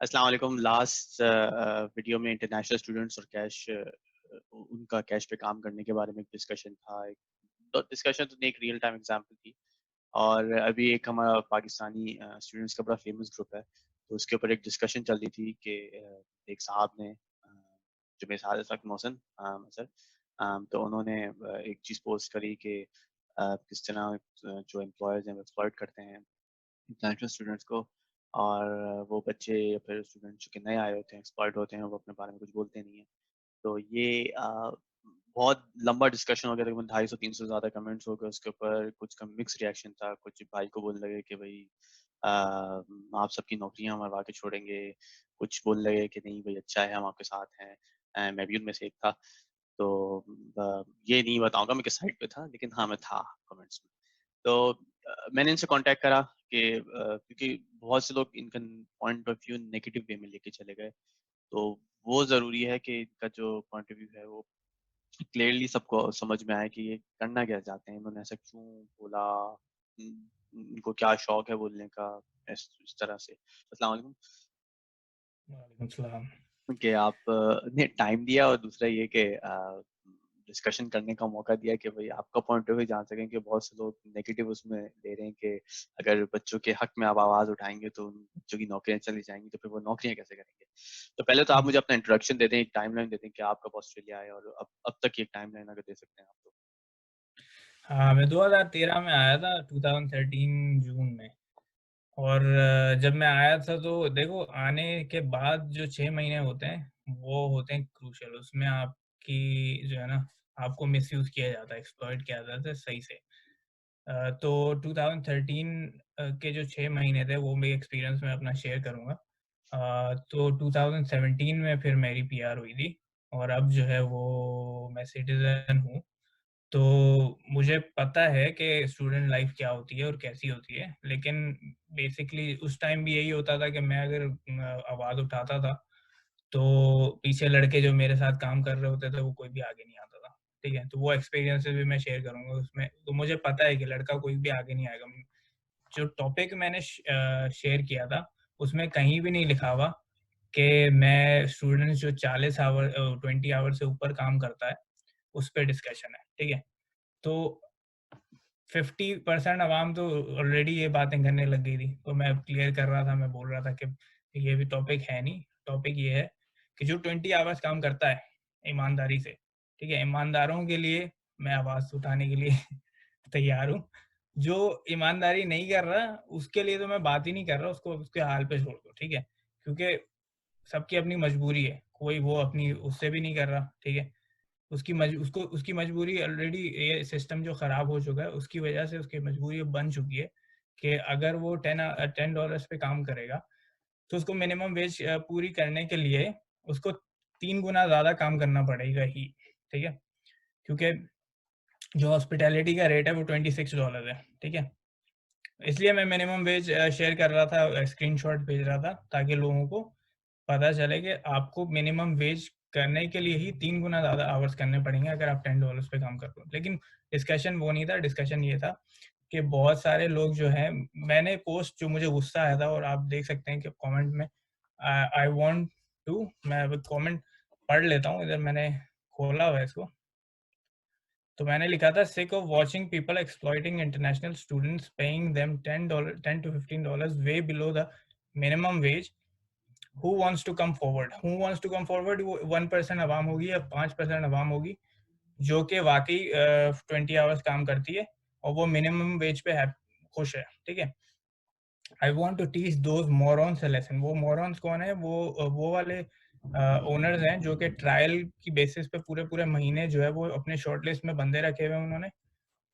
अस्सलाम वालेकुम। Last video में इंटरनेशनल स्टूडेंट्स और कैश उनका कैश पे काम करने के बारे में एक डिस्कशन था। तो डिस्कशन तो नहीं, एक रियल टाइम एग्जांपल थी। और अभी एक हमारा पाकिस्तानी स्टूडेंट्स का बड़ा फेमस ग्रुप है, तो उसके ऊपर एक डिस्कशन चल रही थी कि एक साहब ने जो मेरे साथ इस वक्त मोहसिन सर, तो उन्होंने एक चीज़ पोस्ट करी कि किस तरह जो एम्प्लॉयर्स हैं वो एक्सप्लॉइट करते हैं इंटरनेशनल स्टूडेंट्स को। और वो बच्चे या फिर स्टूडेंट जो कि नए आए होते हैं एक्सप्लॉइट होते हैं, वो अपने बारे में कुछ बोलते नहीं हैं। तो ये बहुत लंबा डिस्कशन हो गया, तकरीबन 250-300 से ज़्यादा कमेंट्स हो गए उसके ऊपर। कुछ का मिक्स रिएक्शन था, कुछ भाई को बोलने लगे कि भाई आप सबकी नौकरियां मरवा के छोड़ेंगे, कुछ बोलने लगे कि नहीं भाई अच्छा है हम आपके साथ हैं। मैं भी उनमें से एक था। तो ये नहीं बताऊंगा मैं किस साइड पे था, लेकिन हाँ मैं था कमेंट्स में। तो मैंने इनसे कांटेक्ट करा कि क्योंकि बहुत से लोग इनका point of view negative way में लेके चले गए, तो वो ज़रूरी है कि इनका जो पॉइंट ऑफ व्यू है वो क्लियरली सबको समझ में आए कि ये करना क्या चाहते हैं, इन्होंने ऐसा क्यों बोला, इनको क्या शौक है बोलने का, इस तरह से। अस्सलाम वालेकुम वालेकुम सलाम। कि आप ने टाइम दिया, और दूसरा ये कि डिस्कशन करने का मौका दिया कि भाई आपका पॉइंट ऑफ व्यू जान सकें कि बहुत से लोग नेगेटिव उसमें ले रहे हैं कि अगर बच्चों के हक में आप आवाज़ उठाएंगे तो उन बच्चों की नौकरियां चली जाएंगी, तो फिर वो नौकरियां कैसे करेंगे। तो पहले तो आप मुझे अपना इंट्रोडक्शन दे दें, एक टाइमलाइन दे दें कि आप कब ऑस्ट्रेलिया आए, और अब तक की एक टाइमलाइन अगर दे सकते हैं आप तो। हाँ, मैं 2013 में आया था, 2013 जून में। और जब मैं आया था तो देखो, आने के बाद जो 6 महीने होते हैं, वो होते हैं क्रूशियल। उसमें आपकी जो है ना, आपको मिसयूज़ किया जाता है, एक्सप्लॉइट किया जाता है सही से। तो 2013 के जो 6 महीने थे, वो मेरे एक्सपीरियंस में अपना शेयर करूँगा। तो 2017 में फिर मेरी पीआर हुई थी, और अब जो है वो मैं सिटीज़न हूँ। तो मुझे पता है कि स्टूडेंट लाइफ क्या होती है और कैसी होती है, लेकिन बेसिकली उस टाइम भी यही होता था कि मैं अगर आवाज़ उठाता था, तो पीछे लड़के जो मेरे साथ काम कर रहे होते थे, वो कोई भी आगे नहीं आता था, ठीक है? तो वो एक्सपीरियंसेस भी मैं शेयर करूँगा उसमें। तो मुझे पता है कि लड़का कोई भी आगे नहीं आएगा। जो टॉपिक मैंने शेयर किया था, उसमें कहीं भी नहीं लिखा हुआ कि मैं स्टूडेंट्स जो 20 आवर से ऊपर काम करता है, उस पे डिस्कशन है, ठीक है? तो 50% अवाम तो ऑलरेडी ये बातें करने लग गई थी, तो मैं क्लियर कर रहा था, मैं बोल रहा था कि ये भी टॉपिक है नहीं, टॉपिक ये है कि जो 20 आवर्स काम करता है ईमानदारी से, ठीक है? ईमानदारों के लिए मैं आवाज़ उठाने के लिए तैयार हूँ। जो ईमानदारी नहीं कर रहा, उसके लिए तो मैं बात ही नहीं कर रहा, उसको उसके हाल पे छोड़ दो, ठीक है? क्योंकि सबकी अपनी मजबूरी है, कोई वो अपनी उससे भी नहीं कर रहा, ठीक है? उसकी मजबूरी ऑलरेडी, ये सिस्टम जो खराब हो चुका है, उसकी वजह से उसकी मजबूरी अब बन चुकी है कि अगर वो $10 पे काम करेगा, तो उसको मिनिमम वेज पूरी करने के लिए उसको 3 गुना ज़्यादा काम करना पड़ेगा ही, ठीक है? क्योंकि जो हॉस्पिटैलिटी का रेट है वो $26 है, ठीक है? इसलिए मैं मिनिमम वेज शेयर कर रहा था, स्क्रीनशॉट भेज रहा था, ताकि लोगों को पता चले कि आपको मिनिमम वेज करने के लिए ही 3 गुना ज़्यादा आवर्स करने पड़ेंगे अगर आप $10 पे काम कर रहे हो। लेकिन डिस्कशन वो नहीं था, डिस्कशन ये था कि बहुत सारे लोग जो हैं, मैंने पोस्ट, जो मुझे गुस्सा आया था, और आप देख सकते हैं कि कमेंट में आई वांट टू, मैं अब कमेंट पढ़ लेता हूँ, इधर मैंने खोला हुआ है इसको। तो मैंने लिखा था, sick of watching people exploiting international students, paying them $10 to $15 way below the minimum wage. Who wants to come forward, who wants to come forward, वो 1% अवाम होगी या 5% अवाम होगी जो कि वाकई 20 आवर्स काम करती है, और वो मिनिमम वेज पे है, खुश है, ठीक है? I want to teach those morons a lesson. वो मोरॉन्स कौन है? वो वाले ओनर्स हैं जो कि ट्रायल की बेसिस पे पूरे पूरे महीने जो है वो अपने शॉर्ट लिस्ट में बंदे रखे हुए हैं उन्होंने।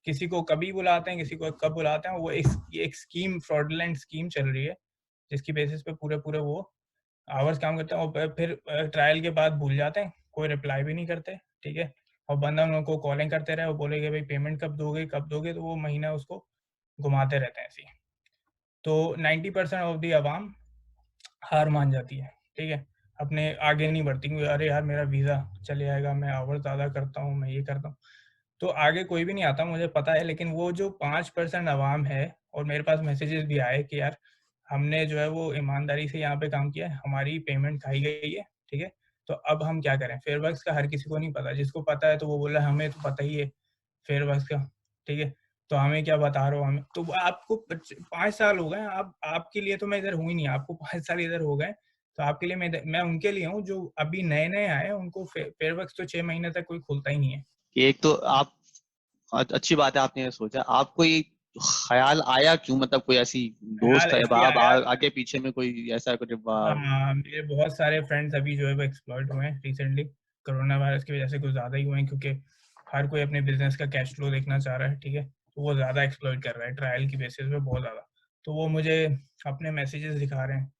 किसी को कभी बुलाते हैं, किसी को कब बुलाते हैं। वो एक स्कीम, फ्रॉडलेंट स्कीम चल रही है, जिसकी बेसिस पे पूरे पूरे वो आवर्स काम करते हैं, और फिर ट्रायल के बाद भूल जाते हैं, कोई रिप्लाई भी नहीं करते, ठीक है? और बंदा उन लोगों को कॉलिंग करते रहे, वो बोलेगे भाई पेमेंट कब दोगे, कब दोगे, तो वो महीना उसको घुमाते रहते हैं ऐसे ही। तो 90% ऑफ दी आवाम हार मान जाती है, ठीक है? अपने आगे नहीं बढ़ती, क्योंकि अरे यार मेरा वीज़ा चले जाएगा, मैं आवर्स ज़्यादा करता हूँ, मैं ये करता हूँ। तो आगे कोई भी नहीं आता, मुझे पता है। लेकिन वो जो 5% अवाम है, और मेरे पास मैसेजेस भी आए कि यार हमने जो है वो ईमानदारी से यहाँ पे काम किया है, हमारी पेमेंट खाई गई है, ठीक है? तो अब हम क्या करें? फेयरवर्क्स का हर किसी को नहीं पता, जिसको पता है तो वो बोल रहा है हमें तो पता ही है फेयरवर्क्स का, ठीक है? तो हमें क्या बता रहे हो हमें? तो वो आपको 5 साल हो गए, आप आपके लिए तो मैं इधर हूँ ही नहीं, आपको 5 साल इधर हो गए, तो आपके लिए मैं उनके लिए हूँ जो अभी नए-नए आए हैं, उनको फेयरवर्क्स तो 6 महीने तक कोई खोलता ही नहीं है। एक तो आप अच्छी बात है आपने ये सोचा, आपको ये ख्याल आया क्यों, मतलब कोई ऐसी ख्याल दोस्त है इसलिए बाप आया आगे पीछे में कोई ऐसा कुछ हाँ, मेरे बहुत सारे फ्रेंड्स अभी जो है वो एक्सप्लॉइट हुए हैं रिसेंटली, कोरोना वायरस की वजह से कुछ ज़्यादा ही हुए हैं क्योंकि हर कोई अपने बिज़नेस का कैश फ्लो देखना चाह रहा है, ठीक है? तो वो ज़्यादा एक्सप्लॉइट कर रहा है ट्रायल की बेसिस पे बहुत ज़्यादा। तो वो मुझे अपने मैसेजेस दिखा रहे हैं,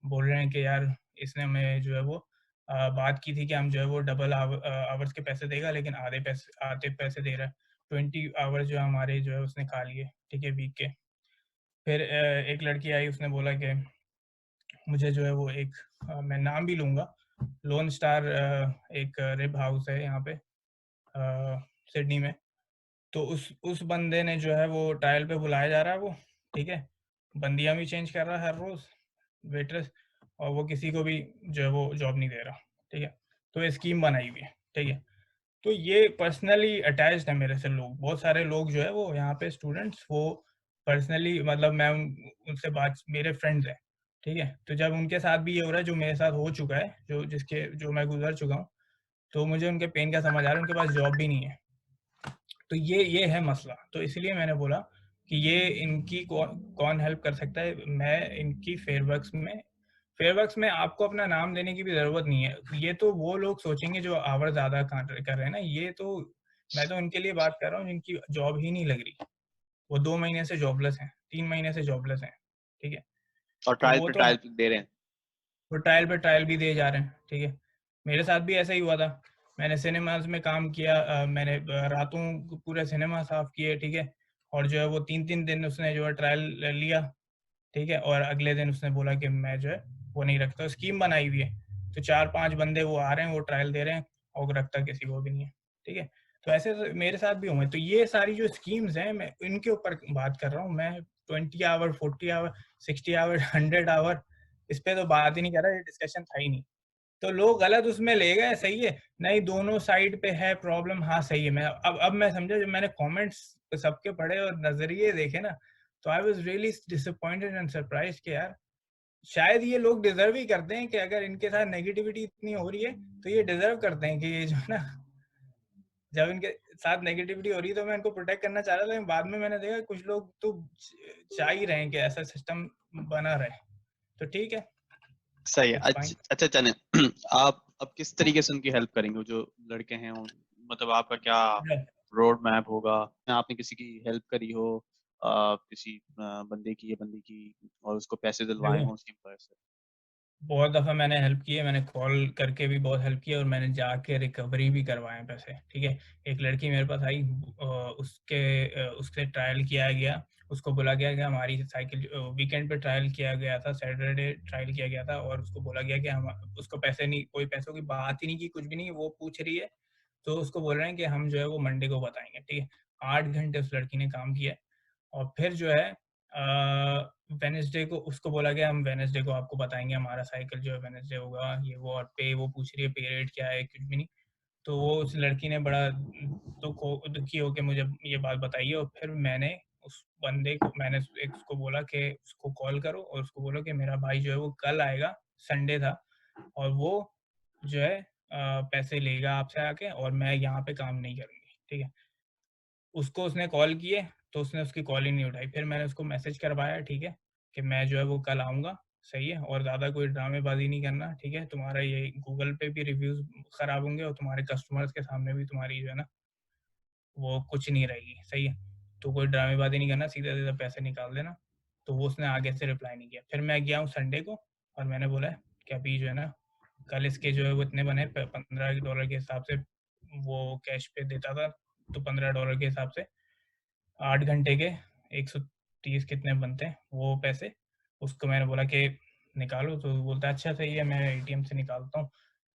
बोल रहे हैं कि यार इसने हमें जो है वो बात की थी कि हम जो है वो डबल आवर्स के पैसे देगा लेकिन आधे पैसे दे रहा है। 20 आवर्स जो हमारे जो है उसने खा लिए, ठीक है, वीक के। फिर एक लड़की आई उसने बोला कि मुझे जो है वो एक मैं नाम भी लूँगा, लोन स्टार एक रिब हाउस है यहाँ पे सिडनी में। तो उस बंदे ने जो है वो ट्रायल पे बुलाया जा रहा है वो, ठीक है? बंदियाँ भी चेंज कर रहा है हर रोज़, वेटरेस, और वो किसी को भी जो है वो जॉब नहीं दे रहा, ठीक है? तो ये स्कीम बनाई हुई है, ठीक है? तो ये पर्सनली अटैच्ड है मेरे से लोग, बहुत सारे लोग जो है वो यहाँ पे स्टूडेंट्स वो पर्सनली मतलब मैं उनसे बात मेरे फ्रेंड्स हैं, ठीक है? तो जब उनके साथ भी ये हो रहा है जो मेरे साथ हो चुका है, जो मैं गुज़र चुका हूँ, तो मुझे उनके पेन का समझ आ रहा है, उनके पास जॉब भी नहीं है। तो ये है मसला, तो इसलिए मैंने बोला कि ये इनकी कौन हेल्प कर सकता है? मैं इनकी फेयरवर्क्स में आपको अपना नाम देने की भी ज़रूरत नहीं है। ये तो वो लोग सोचेंगे जो आवर ज़्यादा कर रहे हैं ना, ये तो मैं तो उनके लिए बात कर रहा हूँ जिनकी जॉब ही नहीं लग रही। वो 2 महीने से जॉबलेस हैं, 3 महीने से जॉबलेस हैं, ठीक है? और तो ट्रायल वो पे तो ट्रायल दे रहे हैं? वो ट्रायल पे ट्रायल भी दिए जा रहे हैं, ठीक है? मेरे साथ भी ऐसा ही हुआ था। मैंने सिनेमाज़ में काम किया, मैंने रातों को पूरे सिनेमा साफ़ किए, ठीक है? और जो है वो 3-3 दिन उसने जो है ट्रायल लिया, ठीक है? और अगले दिन उसने बोला कि मैं जो है वो नहीं रखता, स्कीम बनाई हुई है। तो 4-5 बंदे वो आ रहे हैं, वो ट्रायल दे रहे हैं और रखता किसी को भी नहीं है, ठीक है? तो ऐसे मेरे साथ भी हुए। तो ये सारी जो स्कीम्स हैं मैं इनके ऊपर बात कर रहा हूँ। मैं 20 आवर, 40 आवर, 60 आवर, 100 आवर इस पे तो बात ही नहीं कर रहा, ये डिस्कशन था ही नहीं। तो लोग गलत उसमें ले गए, सही है। नहीं, दोनों साइड पे है प्रॉब्लम, हाँ सही है। मैं अब मैं समझा जब मैंने कमेंट्स सबके पढ़े और नज़रिए देखे ना, तो I was really disappointed and surprised कि यार शायद ये लोग डिज़र्व ही करते हैं कि अगर इनके साथ नेगेटिविटी इतनी हो रही है, तो ये डिज़र्व करते हैं कि ये जो है ना, जब इनके साथ नेगेटिविटी हो रही है तो मैं इनको प्रोटेक्ट करना चाह रहा था, लेकिन बाद में मैंने देखा कुछ लोग तो चाह ही रहे हैं कि ऐसा सिस्टम बना रहे। तो ठीक है, सही है। It's fine. अच्छा चले आप अब किस तरीके से उनकी हेल्प करेंगे जो लड़के हैं मतलब आपका क्या रोड मैप होगा? आपने किसी की हेल्प करी हो, किसी बंदे की या बंदी की, और उसको पैसे दिलवाए देखो, हों उसकी वजह से? बहुत दफ़ा मैंने हेल्प की है, मैंने कॉल करके भी बहुत हेल्प की है और मैंने जाके रिकवरी भी करवाए हैं पैसे, ठीक है? एक लड़की मेरे पास आई, उसके ट्रायल किया गया, उसको बोला गया कि हमारी साइकिल वीकेंड पे ट्रायल किया गया था, सैटरडे ट्रायल किया गया था और उसको बोला गया कि हम उसको पैसे नहीं, कोई पैसों की बात ही नहीं की, कुछ भी नहीं, वो पूछ रही है, तो उसको बोल रहे हैं कि हम जो है वो मंडे को बताएँगे, ठीक है? 8 घंटे उस लड़की ने काम किया है और फिर जो है वेडनेसडे को उसको बोला गया हम वेडनेसडे को आपको बताएँगे, हमारा साइकिल जो है वेडनेसडे होगा, ये वो, और पे वो पूछ रही है पे रेट क्या है, कुछ भी नहीं। तो वो उस लड़की ने बड़ा दुखी होके मुझे ये बात बताई और फिर मैंने उस बंदे को मैंने एक उसको बोला कि उसको कॉल करो और उसको बोलो कि मेरा भाई जो है वो कल आएगा, संडे था, और वो जो है पैसे लेगा आपसे आके और मैं यहाँ पे काम नहीं करूँगी, ठीक है? उसको उसने कॉल किए, तो उसने उसकी कॉल ही नहीं उठाई। फिर मैंने उसको मैसेज करवाया, ठीक है, कि मैं जो है वो कल आऊँगा, सही है? और ज़्यादा कोई ड्रामेबाज़ी नहीं करना, ठीक है? तुम्हारा ये गूगल पे भी रिव्यूज़ खराब होंगे और तुम्हारे कस्टमर्स के सामने भी तुम्हारी जो है ना, वो कुछ नहीं रहेगी, सही है? तो कोई ड्रामेबाज़ी नहीं करना, सीधा-सीधा पैसे निकाल देना। तो वो उसने आगे से रिप्लाई नहीं किया। फिर मैं गया हूँ संडे को और मैंने बोला कि अभी जो है ना, कल इसके जो है वो इतने बने, प $15 के हिसाब से वो कैश पे देता था, तो $15 के हिसाब से 8 घंटे के 130 कितने बनते हैं वो पैसे, उसको मैंने बोला कि निकालो, तो बोलता है अच्छा सही है, मैं एटीएम से निकालता हूँ।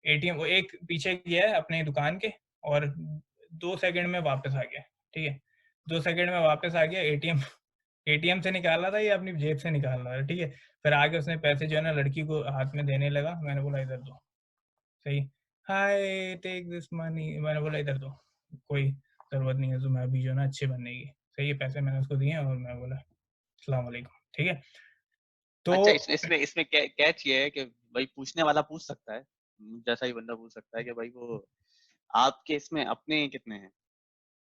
एटीएम वो एक पीछे गया है अपनी दुकान के और 2 सेकंड में वापस आ गया, ठीक है? 2 सेकंड में वापस आ गया, एटीएम एटीएम से निकाला था या अपनी जेब से निकाल रहा था, ठीक है। फिर आके उसने पैसे जो है ना लड़की को हाथ में देने लगा, मैंने बोला इधर दो। सही, हाय टेक दिस मनी, मैंने बोला इधर दो, कोई ज़रूरत नहीं है तुम्हें अभी जो है ना अच्छे बनने की। सही है, पैसे मैंने उसको दिए और मैं बोला अस्सलाम वालेकुम, ठीक है। तो अच्छा, इसमें इसमें कैच ये है कि भाई पूछने वाला पूछ सकता है, जैसा ही बंदा पूछ सकता है कि भाई वो आपके इसमें अपने कितने हैं,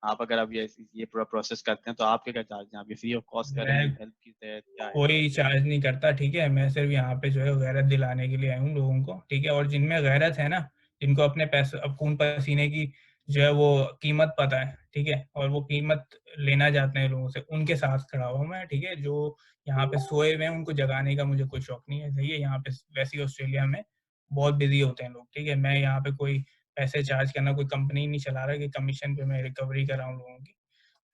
आप अगर अब ये पूरा प्रोसेस करते हैं तो आपके क्या चार्ज हैं, आप ये फ्री ऑफ कॉस्ट कर रहे मैं हैं, हेल्प की तहत क्या है? कोई चार्ज नहीं करता, ठीक है। मैं सिर्फ यहाँ पे जो है गैरत दिलाने के लिए आया हूँ लोगों को, ठीक है। और जिनमें गैरत है ना, जिनको अपने पैसे अब खून पसीने की जो है वो कीमत पता है, ठीक है, और वो कीमत लेना चाहते हैं लोगों से, उनके साथ खड़ा हुआ हूँ मैं, ठीक है। जो यहाँ पे सोए हुए हैं उनको जगाने का मुझे कोई शौक नहीं है, सही है। यहाँ पे वैसे ही ऑस्ट्रेलिया में बहुत बिजी होते हैं लोग, ठीक है। मैं यहाँ पे कोई पैसे चार्ज करना, कोई कंपनी नहीं चला रहा कि कमीशन पे मैं रिकवरी कर रहा हूँ लोगों की।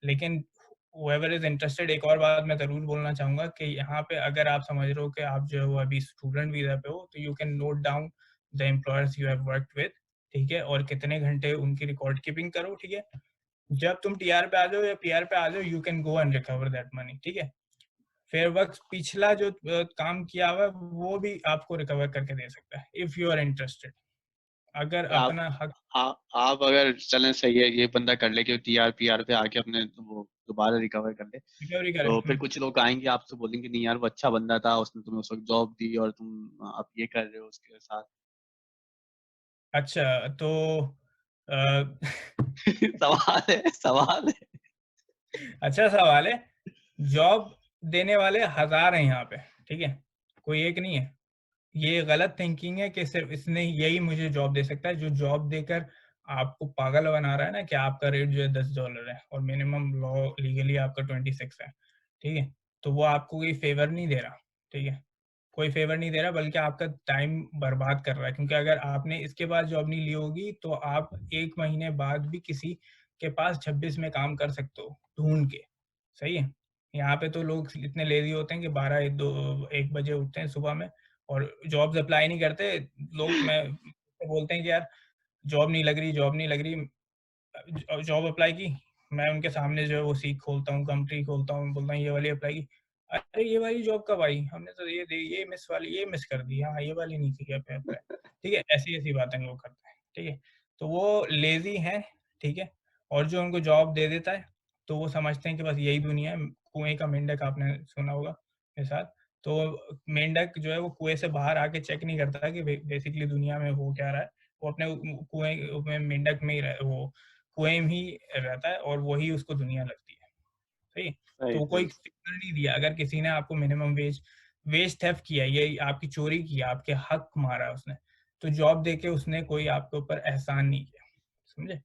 लेकिन whoever is interested, एक और बात मैं ज़रूर बोलना चाहूँगा कि यहाँ पे अगर आप समझ रहे हो कि आप जो है वो अभी स्टूडेंट वीज़ा पे हो, तो you can note down the employers you have worked with, ठीक है, और कितने घंटे उनकी रिकॉर्ड कीपिंग करो, ठीक है। जब तुम टीआर पे आ जाओ या पीआर पे आ जाओ, you can go and recover that money, ठीक है। फेयर वर्क पिछला जो काम किया हुआ है वो भी आपको रिकवर करके दे सकता है इफ यू आर इंटरेस्टेड, अगर आप अपना हक आप अगर चलें, सही है, ये बंदा कर ले कि टीआर पीआर पे आके अपने वो दोबारा रिकवर कर ले, रिकवरी करे। तो फिर कुछ लोग आएंगे आपसे बोलेंगे नहीं यार वो अच्छा बंदा था, उसने तुम्हें उस वक्त जॉब दी और तुम आप ये कर रहे हो उसके साथ। अच्छा, तो अ, सवाल है, सवाल है। अच्छा सवाल है। जॉब देने वाले हजार हैं यहाँ पे, ठीक है, कोई एक नहीं है। ये गलत थिंकिंग है कि सिर्फ इसने यही मुझे जॉब दे सकता है। जो जॉब देकर आपको पागल बना रहा है ना कि आपका रेट जो है $10 है और मिनिमम लॉ लीगली आपका 26 है, ठीक है, तो वो आपको कोई फेवर नहीं दे रहा, ठीक है, कोई फेवर नहीं दे रहा, बल्कि आपका टाइम बर्बाद कर रहा है। क्योंकि अगर आपने इसके बाद जॉब नहीं ली होगी तो आप 1 महीने बाद भी किसी के पास 26 में काम कर सकते हो ढूंढ के, सही है। यहाँ पे तो लोग इतने लेजी होते हैं कि 12 1 बजे उठते हैं सुबह में और जॉब्स अप्लाई नहीं करते। लोग मैं बोलते हैं कि यार जॉब नहीं लग रही, जॉब नहीं लग रही, जॉब अप्लाई की, मैं उनके सामने जो है वो सीख खोलता हूँ, कंपनी खोलता हूँ, बोलता हूँ ये वाली अप्लाई की, अरे ये वाली जॉब कब आई, हमने तो ये मिस वाली ये मिस कर दी, हाँ ये वाली नहीं की अप्लाई, ठीक है। ऐसी ऐसी बातें लोग करते हैं, ठीक है। तो वो लेजी हैं, ठीक है। और जो उनको जॉब दे देता है तो वो समझते हैं कि बस यही दुनिया है, कुएं का मेंढक आपने सुना होगा मेरे साथ। तो मेंढक जो है वो कुएं से बाहर आके चेक नहीं करता कि बेसिकली दुनिया में हो क्या रहा है। वो अपने कुएं में मेंढक में ही वो कुएं में ही रहता है और वही उसको दुनिया लगती है, सही। तो सही वो कोई सही। सिग्नल नहीं दिया। अगर किसी ने आपको मिनिमम वेज वेज थेफ्ट किया, ये आपकी चोरी की, आपके हक मारा उसने, तो जॉब देके उसने कोई आपके ऊपर एहसान नहीं किया, समझे।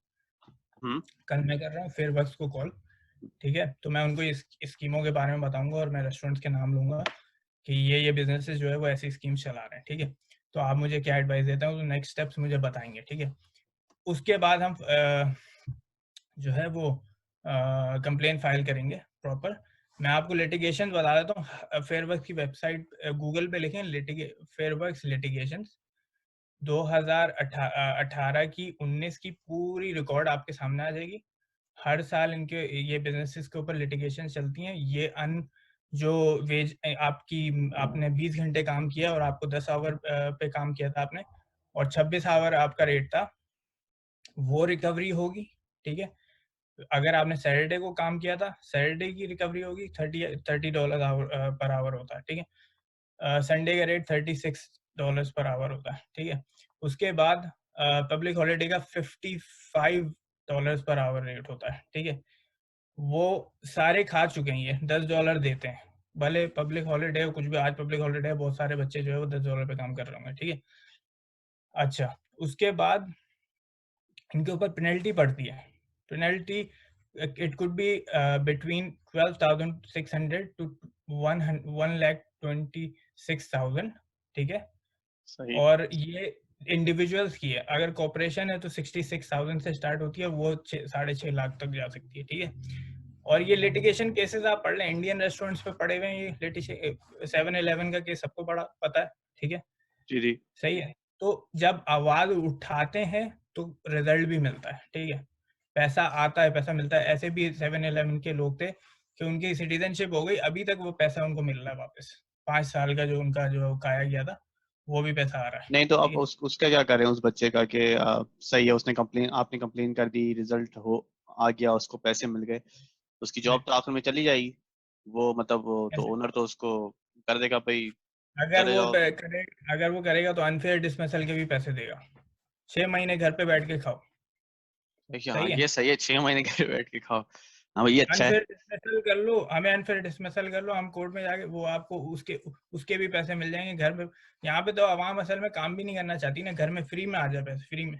हम्म। कल मैं कर रहा हूँ फेयर वर्क्स को कॉल, ठीक है, तो मैं उनको इस स्कीमों के बारे में बताऊंगा और मैं रेस्टोरेंट्स के नाम लूंगा कि ये बिजनेसेस जो है वो ऐसी स्कीम चला रहे हैं, ठीक है। तो आप मुझे क्या एडवाइस देते हैं तो नेक्स्ट स्टेप्स मुझे बताएंगे, ठीक है। उसके बाद हम जो है वो कंप्लेन फाइल करेंगे प्रॉपर। मैं आपको लिटिगेशन बता देता हूँ। फेयरवर्क्स की वेबसाइट गूगल पे लिखें फेयरवर्क्स लिटिगेशन 2018 की 19 की पूरी रिकॉर्ड आपके सामने आ जाएगी। हर साल इनके ये बिजनेसेस के ऊपर लिटिगेशन चलती हैं। ये जो वेज आपने 20 घंटे काम किया और आपको 10 आवर पे काम किया था आपने और 26 आवर आपका रेट था, वो रिकवरी होगी, ठीक है। अगर आपने सैटरडे को काम किया था, सैटरडे की रिकवरी होगी, $30 पर आवर होता है, ठीक है। संडे का रेट $36 पर आवर होता है, ठीक है। उसके बाद पब्लिक हॉलीडे का $55 पर आवर रेट होता है, ठीक है। वो सारे खा चुके हैं, ये $10 देते हैं, भले पब्लिक हॉलीडे हो कुछ भी। आज पब्लिक हॉलीडे है, बहुत सारे बच्चे जो है वो $10 पे काम कर रहे होंगे, ठीक है। अच्छा, उसके बाद इनके ऊपर पेनल्टी पड़ती है। Penalty it could be between 12,600 to 1,26,000, ठीक है। सही। और ये इंडिविजुअल्स की है। अगर कॉर्पोरेशन है तो 66,000 से स्टार्ट होती है, वो 6.5 लाख तक जा सकती है, ठीक है। और ये लिटिगेशन केसेस आप पढ़ लें, इंडियन रेस्टोरेंट्स पे पड़े हुए हैं ये लिटिगेशन। 7-Eleven का केस सबको पता है, ठीक है, जी जी। सही है। तो जब आवाज उठाते हैं तो रिजल्ट भी मिलता है, ठीक है। पैसा आता है, पैसा मिलता है। ऐसे भी 7-Eleven के लोग थे कि उनकी सिटीजनशिप हो गई, अभी तक वो पैसा उनको मिल रहा है वापस। 5 साल का जो उनका जो खाया गया था, वो भी पैसा आ रहा है। नहीं तो ठीक अब है? उसका क्या करें उस बच्चे का कि सही है, उसने कंप्लेन आपने कंप्लेन कर दी, रिजल्ट हो आ गया, उसको पैसे मिल गए, उसकी जॉब नहीं, तो आखिर में चली जाएगी। वो मतलब वो तो ऐसे ओनर तो उसको कर देगा भाई, अगर चले वो जाओ। करे, अगर वो करेगा तो अनफेयर डिसमिसल के भी पैसे देगा। 6 महीने घर पे बैठ के खाओ। देखिए हाँ सही है? ये सही है, 6 महीने घर बैठ के खाओ। हाँ भाई ये अच्छा है। अनफेयर डिसमिसल कर लो, हमें अनफेयर डिसमिसल कर लो, हम कोर्ट में जाके वो आपको उसके उसके भी पैसे मिल जाएंगे घर में। यहाँ पे तो आवाम असल में काम भी नहीं करना चाहती ना, घर में फ्री में आ जाए पैसे, फ्री में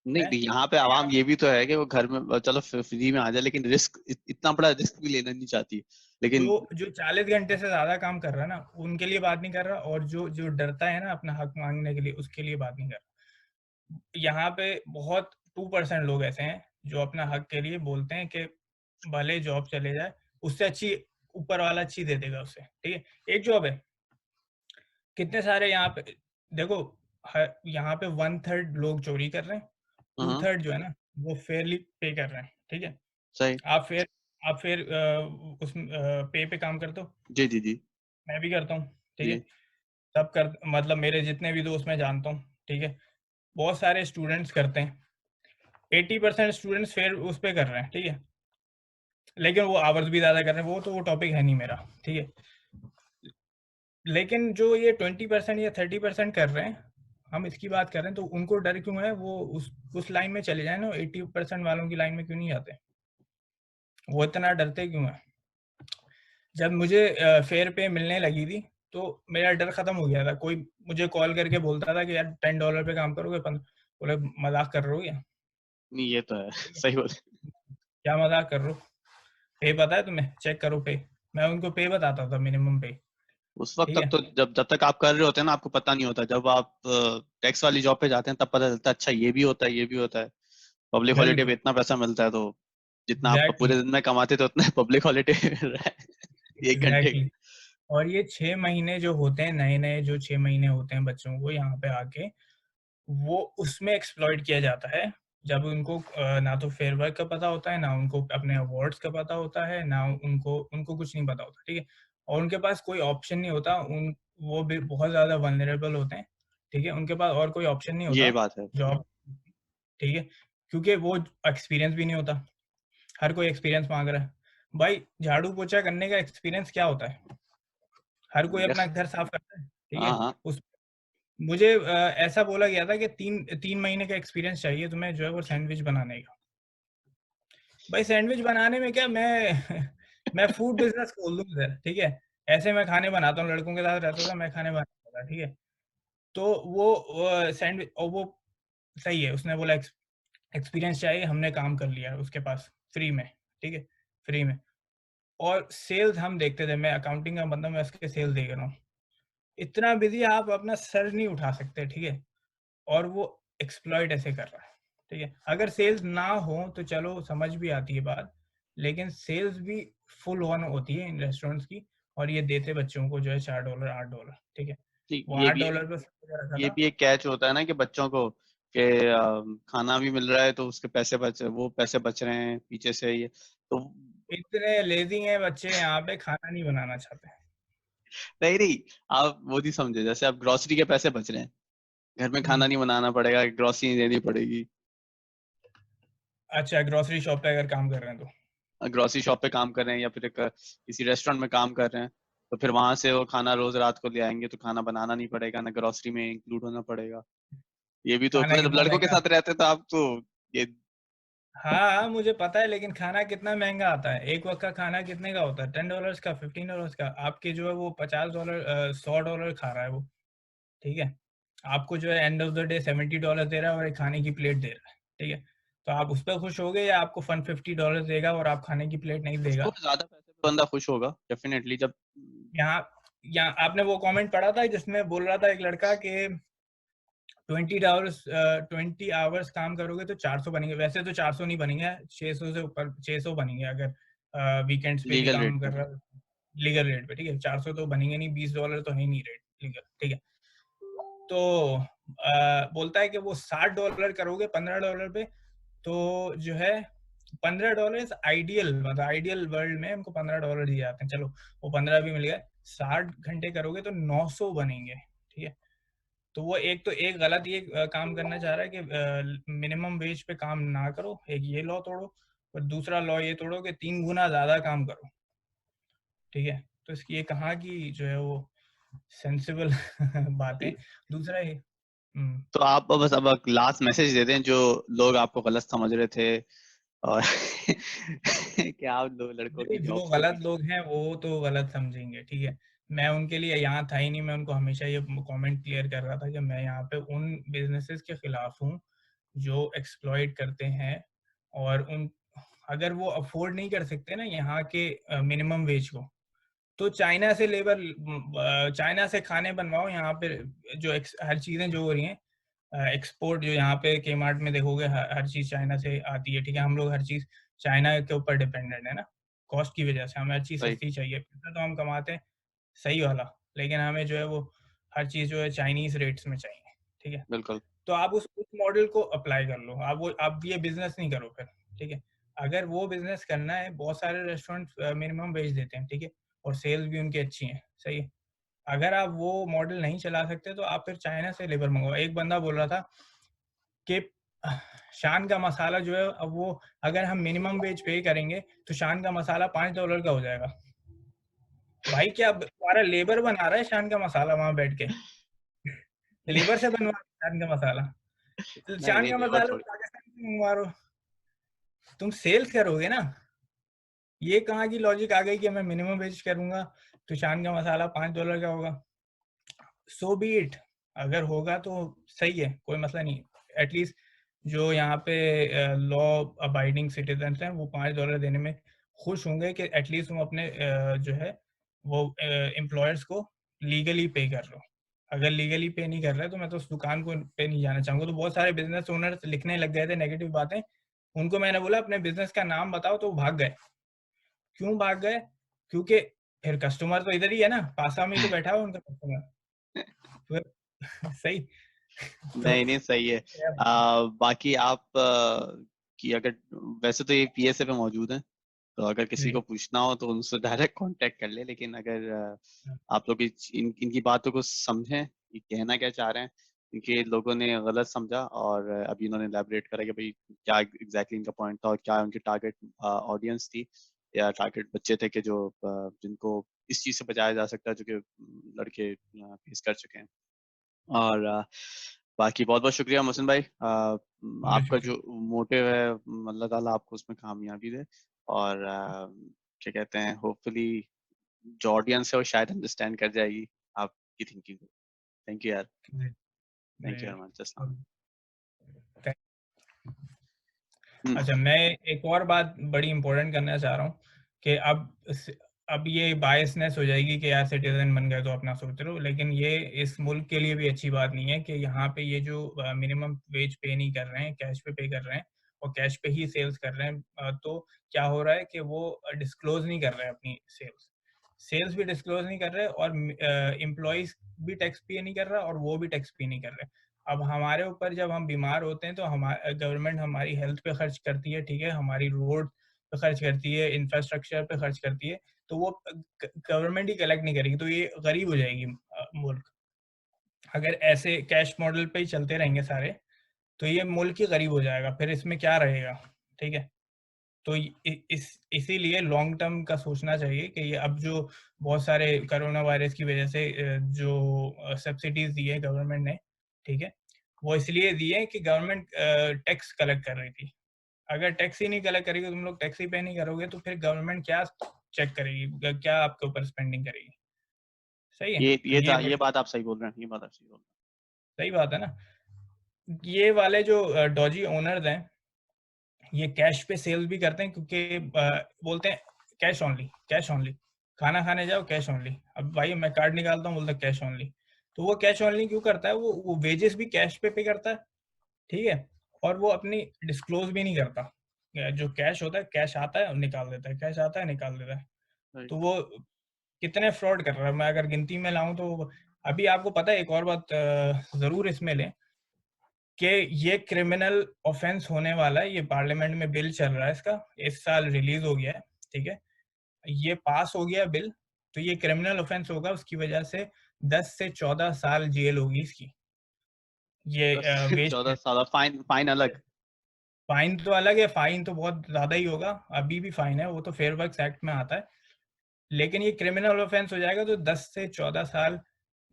नहीं है। यहाँ पे आवाम ये भी तो है कि वो घर में चलो फ्री में आ जाए, लेकिन रिस्क इतना बड़ा रिस्क भी लेना नहीं चाहती, लेकिन जो जो 40 घंटे से ज्यादा काम कर रहा है ना, उनके लिए बात नहीं कर रहा, और जो जो डरता है ना अपना हक मांगने के लिए, उसके लिए बात नहीं कर रहा। यहाँ पे बहुत 2% लोग ऐसे हैं जो अपना हक के लिए बोलते हैं कि भले जॉब चले जाए, उससे अच्छी ऊपर वाला अच्छी दे देगा उसे। ठीक है, एक जॉब है, कितने सारे यहाँ पे देखो, यहाँ पे 1/3 लोग चोरी कर रहे हैं, टू हाँ थर्ड जो है ना वो फेयरली पे कर रहे हैं। ठीक है? सही। आप फिर उस पे काम करते हो, जी जी जी मैं भी करता हूँ। ठीक है? जी। सब कर मतलब मेरे जितने भी दोस्त मैं जानता हूँ, ठीक है, बहुत सारे स्टूडेंट्स करते हैं। 80% स्टूडेंट्स फेयर उस पे कर रहे हैं। ठीक है? लेकिन वो आवर्स भी ज़्यादा कर रहे हैं, वो तो वो टॉपिक है नहीं मेरा। ठीक है? लेकिन जो ये 20% या 30% कर रहे हैं, हम इसकी बात कर रहे हैं, तो उनको डर क्यों है? वो उस लाइन में चले जाए ना, 80% वालों की लाइन में क्यों नहीं आते? वो इतना डरते क्यों है? जब मुझे फेयर पे मिलने लगी थी, तो मेरा डर खत्म हो गया था। कोई मुझे कॉल करके बोलता था कि यार $10 पे काम करोगे, बोले मजाक कर रहे हो क्या? नहीं ये तो है ठीक है? सही बोले। क्या मजाक कर रहे हो? पे पता है तुम्हें? चेक करो पे। मैं उनको पे बताता था, मिनिमम पे। उस वक्त ठीक तक है? तो जब जब तक आप कर रहे होते हैं ना आपको पता नहीं होता, जब आप टैक्स वाली जॉब पे जाते हैं तब पता चलता है अच्छा ये भी होता है, ये भी होता है। पब्लिक हॉलीडे पे बिल्कुल, इतना पैसा मिलता है, तो जितना आप एग्जैक्टली, पूरे दिन में कमाते थे उतना पब्लिक हॉलीडे मिल रहा है 1 घंटे का। एग्जैक्टली। और ये 6 महीने जो होते हैं, नए नए जो 6 महीने होते हैं बच्चों को यहाँ पे आके, वो उसमें एक्सप्लॉइट किया जाता है। जब उनको ना तो फेयर वर्क का पता होता है, ना उनको अपने अवार्ड्स का पता होता है, ना उनको उनको कुछ नहीं पता होता। ठीक है? और उनके पास कोई ऑप्शन नहीं होता। वो भी बहुत ज़्यादा वल्नरेबल होते हैं। ठीक है? उनके पास और कोई ऑप्शन नहीं ये होता बात है। जॉब। ठीक है? क्योंकि वो एक्सपीरियंस भी नहीं होता। हर कोई एक्सपीरियंस माँग रहा है। भाई झाड़ू पोछा करने का एक्सपीरियंस क्या होता है? हर कोई अपना घर साफ करता है। ठीक हाँ है? हाँ। उस मुझे ऐसा बोला गया था कि 3 महीने का एक्सपीरियंस चाहिए तुम्हें जो है वो सैंडविच बनाने का। भाई सैंडविच बनाने में क्या, मैं मैं फूड बिज़नेस खोल दूँ इधर। ठीक है? ऐसे मैं खाने बनाता हूँ, लड़कों के साथ रहता था, मैं खाने बनाता था। ठीक है? तो वो सैंडविच, और वो सही है, उसने बोला एक्सपीरियंस चाहिए, हमने काम कर लिया है उसके पास फ्री में। ठीक है? फ्री में। और सेल्स हम देखते थे, मैं अकाउंटिंग का बंदा, मैं उसके सेल्स देख रहा हूँ। इतना बिज़ी आप अपना सर नहीं उठा सकते। ठीक है? और वो एक्सप्लॉइट ऐसे कर रहा है। ठीक है? अगर सेल्स ना हो तो चलो समझ भी आती है बात, लेकिन सेल्स भी फुल ऑन होती है इन रेस्टोरेंट्स की, और ये देते बच्चों को जो है $4 $8। ठीक है? ठीक, वो $8 पे सब कुछ रखा ये था। भी एक कैच होता है ना कि बच्चों को कि खाना भी मिल रहा है तो उसके पैसे बच, वो पैसे बच रहे हैं पीछे से ये तो। इतने लेजी हैं बच्चे यहाँ पे, खाना नहीं बनाना चाहते। नहीं नहीं, आप वो नहीं समझे, जैसे आप ग्रोसरी के पैसे बच रहे हैं, घर में हम्म। खाना नहीं बनाना पड़ेगा, ग्रोसरी नहीं देनी पड़ेगी। अच्छा, ग्रोसरी शॉप पे अगर काम कर रहे हैं तो। ग्रोसरी शॉप पे काम कर रहे हैं या फिर किसी रेस्टोरेंट में काम कर रहे हैं, तो फिर वहां से वो खाना रोज रात को ले आएंगे तो खाना बनाना नहीं पड़ेगा ना, ग्रोसरी में इंक्लूड होना पड़ेगा। ये भी तो खाना मतलब कितना लड़कों के महंगा। साथ रहते तो आप तो ये। हाँ, मुझे पता है, लेकिन खाना कितना महंगा आता है। एक वक्त का खाना कितने का होता है? $10 का, $15 का। आपके जो है वो $50, $100 खा रहा है वो। ठीक है? आपको जो है एंड ऑफ द डे $70 दे रहा है और एक खाने की प्लेट दे रहा है। ठीक है? तो आप उस पर खुश होगे, या आपको $150 देगा और आप खाने की प्लेट नहीं खुश तो देगा? ज्यादा पैसे पे बंदा खुश होगा डेफिनेटली जब। यहाँ यहाँ आपने वो कमेंट पढ़ा था जिसमें बोल रहा था एक लड़का कि 20 आवर्स काम करोगे तो 400 बनेंगे। वैसे तो 400 नहीं बनेंगे, 600 से ऊपर 600 बनेंगे अगर वीकेंड्स पे भी लीगल रेट काम पे। कर रहा है लीगल रेट पे। ठीक है? 400 तो बनेंगे नहीं, $20 तो है ही नहीं रेट लीगल। ठीक है? तो बोलता है कि वो $60 करोगे $15 पे, तो जो है $15 आइडियल, मतलब आइडियल वर्ल्ड में हमको $15 दिए जाते हैं, चलो वो 15 भी मिल गए, 60 घंटे करोगे तो 900 बनेंगे, ठीक है। तो वो एक तो एक गलत ये काम करना चाह रहा है कि मिनिमम वेज पे काम ना करो, एक ये लॉ तोड़ो, और दूसरा लॉ ये तोड़ो कि 3 गुना ज्यादा काम करो, ठीक है। तो इसकी ये कहाँ की जो है वो सेंसिबल बातें। दूसरा ये तो आप बस अब लास्ट मैसेज दे दें जो लोग आपको गलत समझ रहे थे, और क्या आप लड़कों देखो की जो जॉब्स को गलत भी। लोग हैं वो तो गलत समझेंगे, ठीक है। मैं उनके लिए यहाँ था ही नहीं, मैं उनको हमेशा ये कमेंट क्लियर कर रहा था कि मैं यहाँ पे उन बिजनेसेस के खिलाफ हूँ जो एक्सप्लॉइट करते हैं, और उन अगर वो अफोर्ड नहीं कर सकते ना यहाँ के मिनिमम वेज को, तो चाइना से लेबर, चाइना से खाने बनवाओ यहाँ पे। जो हर चीजें जो हो रही हैं एक्सपोर्ट, जो यहाँ पे के मार्ट में देखोगे हर चीज चाइना से आती है, ठीक है। हम लोग हर चीज चाइना के ऊपर डिपेंडेंट है ना, कॉस्ट की वजह से हमें हर चीज सही, सस्ती चाहिए, पैसा तो हम कमाते हैं सही वाला, लेकिन हमें जो है वो हर चीज जो है चाइनीज रेट्स में चाहिए, ठीक है। बिल्कुल। तो आप उस मॉडल को अप्लाई कर लो, आप ये बिजनेस नहीं करो फिर, ठीक है। अगर वो बिजनेस करना है, बहुत सारे रेस्टोरेंट मिनिमम वेज देते हैं, ठीक है, और सेल्स भी उनकी अच्छी है, सही है। अगर आप वो मॉडल नहीं चला सकते तो आप फिर चाइना से लेबर मंगवाओ। एक बंदा बोल रहा था कि शान का मसाला जो है, अब वो अगर हम मिनिमम वेज पे करेंगे तो शान का मसाला $5 का हो जाएगा। भाई क्या तुम्हारा लेबर बना रहा है शान का मसाला वहां बैठ के? लेबर से बनवा रहे शान का मसाला? नहीं शान नहीं, का लेबर मसाला थोड़ी। पाकिस्तान से मंगवा रहे हो, तुम सेल्स करोगे ना। ये कहाँ की लॉजिक आ गई कि मैं मिनिमम वेज करूंगा तो शान का मसाला $5 का होगा। सो बी इट, अगर होगा तो सही है, कोई मसला नहीं। एटलीस्ट जो यहाँ पे लॉ अबाइडिंग सिटीजन हैं वो $5 देने में खुश होंगे कि एटलीस्ट तुम अपने जो है वो एम्प्लॉयर्स को लीगली पे कर रहे हो। अगर लीगली पे नहीं कर रहे तो मैं तो उस दुकान को पे नहीं जाना चाहूंगा। तो बहुत सारे बिजनेस ओनर्स लिखने लग गए थे नेगेटिव बातें, उनको मैंने बोला अपने बिजनेस का नाम बताओ, तो वो भाग गए। क्यों भाग गए? क्योंकि फिर कस्टमर तो इधर ही है ना, पासा में ही तो बैठा हुआ उनका कस्टमर, फिर सही। तो नहीं नहीं, सही है। बाकी आप की अगर, वैसे तो ये पीएसए पे मौजूद है, तो अगर किसी जी को पूछना हो तो उनसे डायरेक्ट कांटेक्ट कर ले। लेकिन अगर आप लोग इनकी बातों को समझें, ये कहना क्या चाह रहे हैं, क्योंकि लोगों ने गलत समझा, और अभी इन्होंने एलैबोरेट करा कि भाई क्या एग्जैक्टली इनका पॉइंट था और क्या उनकी टारगेट ऑडियंस थी, या टारगेट बच्चे थे कि जो जिनको इस चीज़ से बचाया जा सकता है, जो कि लड़के फेस कर चुके हैं। और बाकी बहुत बहुत शुक्रिया मोहसिन भाई। जी आपका शुक्रिया। जो मोटिव है, अल्लाह ताला आपको उसमें कामयाबी दे। और क्या कहते हैं, होपफुली जो ऑडियंस है वो शायद अंडरस्टैंड कर जाएगी आपकी थिंकिंग को। थैंक यू यार। जी थैंक यू जी। Very much. अस्सलाम वालेकुम। अच्छा, मैं एक और बात बड़ी इंपॉर्टेंट करना चाह रहा हूँ कि अब ये बायसनेस हो जाएगी कि यार सिटीजन बन गए तो अपना सोच रहे हो, लेकिन ये इस मुल्क के लिए भी अच्छी बात नहीं है कि यहाँ पे ये जो मिनिमम वेज पे नहीं कर रहे हैं, कैश पे कर रहे हैं और कैश पे ही सेल्स कर रहे हैं। तो क्या हो रहा है कि वो डिस्क्लोज नहीं कर रहे हैं अपनी सेल्स, सेल्स भी डिस्क्लोज नहीं कर रहे, और एम्प्लॉयज भी टैक्स पे नहीं कर रहा और वो भी टैक्स पे नहीं कर रहे। अब हमारे ऊपर जब हम बीमार होते हैं तो हमारे गवर्नमेंट हमारी हेल्थ पे खर्च करती है, ठीक है, हमारी रोड पे खर्च करती है, इंफ्रास्ट्रक्चर पे खर्च करती है, तो वो गवर्नमेंट ही कलेक्ट नहीं करेगी, तो ये गरीब हो जाएगी मुल्क। अगर ऐसे कैश मॉडल पे ही चलते रहेंगे सारे तो ये मुल्क ही गरीब हो जाएगा, फिर इसमें क्या रहेगा, ठीक है। तो इसीलिए लॉन्ग टर्म का सोचना चाहिए कि ये अब जो बहुत सारे कोरोना वायरस की वजह से जो सब्सिडीज दी है गवर्नमेंट ने, ठीक है, वो इसलिए दी है कि गवर्नमेंट टैक्स कलेक्ट कर रही थी। अगर टैक्स ही नहीं कलेक्ट करेगी, तुम लोग टैक्स ही पे नहीं करोगे, तो फिर गवर्नमेंट क्या चेक करेगी, क्या आपके ऊपर स्पेंडिंग करेगी? सही है। तो ये ये बात आप सही बोल रहे हैं, ये बात आप सही बोल सही बात है ना। ये वाले जो डॉजी ओनर्स हैं ये कैश पे सेल्स भी करते हैं, क्योंकि बोलते हैं कैश ऑनली, कैश ऑनली, खाना खाने जाओ कैश ऑनली। अब भाई मैं कार्ड निकालता हूँ, बोलता है कैश ऑनली। तो वो कैश ऑनली क्यों करता है? वो वेजेस भी कैश पे करता है, ठीक है, और वो अपनी डिस्क्लोज भी नहीं करता। जो कैश होता है, कैश आता है और निकाल देता है, कैश आता है निकाल देता है। रहे। तो वो कितने फ्रॉड कर रहा है, मैं अगर गिनती में लाऊं तो। अभी आपको पता है एक और बात जरूर इसमें लें कि ये क्रिमिनल ऑफेंस होने वाला है, ये पार्लियामेंट में बिल चल रहा है इसका, इस साल रिलीज हो गया है, ठीक है, ये पास हो गया बिल, तो ये क्रिमिनल ऑफेंस होगा, उसकी वजह से 10 से 14 साल जेल होगी इसकी। ये 14 वेस्ट साल फाइन, फाइन अलग? फाइन तो अलग है, फाइन तो बहुत ज्यादा ही होगा, अभी भी फाइन है, वो तो फेयर वर्क्स एक्ट में आता है, लेकिन ये क्रिमिनल ऑफेंस हो जाएगा तो 10 से 14 साल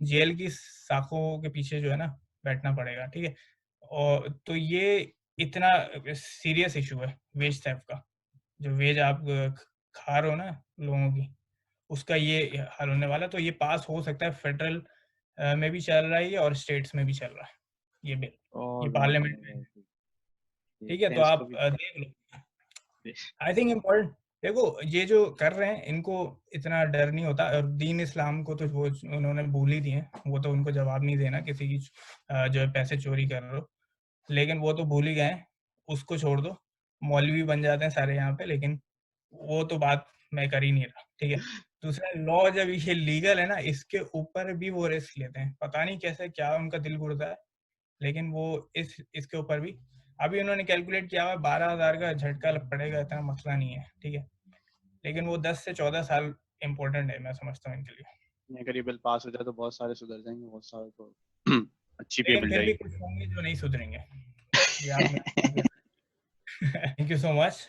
जेल की साखों के पीछे जो है ना बैठना पड़ेगा, ठीक है। और तो ये इतना सीरियस इशू है वेज थेफ्ट का, जो वेज आप खा रहे हो ना लोगों की, उसका ये हाल होने वाला, तो ये पास हो सकता है, फेडरल में भी चल रहा है ये और स्टेट्स में भी चल रहा है ये बिल, ये पार्लियामेंट में, ठीक है, देखते तो हैं इसको आप भी। देख लो। आई थिंक इम्पोर्टेंट, देखो ये जो कर रहे हैं इनको इतना डर नहीं होता, और दीन इस्लाम को तो वो उन्होंने भूल ही दिए, वो तो उनको जवाब नहीं देना किसी की जो है पैसे चोरी कर रहे हो, लेकिन वो तो भूल ही गए, उसको छोड़ दो, मौलवी बन जाते हैं सारे यहाँ पे, लेकिन वो तो बात मैं कर ही नहीं रहा, ठीक है। दूसरा, लॉ जब ये लीगल है ना, इसके ऊपर भी वो रिस्क लेते हैं, पता नहीं कैसे, क्या उनका दिल गुड़ता है, लेकिन वो इसके ऊपर भी अभी उन्होंने कैलकुलेट किया हुआ 12,000 का झटका पड़ेगा, इतना मसला नहीं है, ठीक है, लेकिन वो 10 से 14 साल इम्पोर्टेंट है, मैं समझता हूँ इनके लिए। अगर ये बिल पास हो जाए तो बहुत सारे सुधर जाएंगे, बहुत सारे तो अच्छी पे लेकिन मिल फिर भी जाएगी। कुछ होंगे जो नहीं सुधरेंगे, ये आप मेरे थैंक यू सो मच।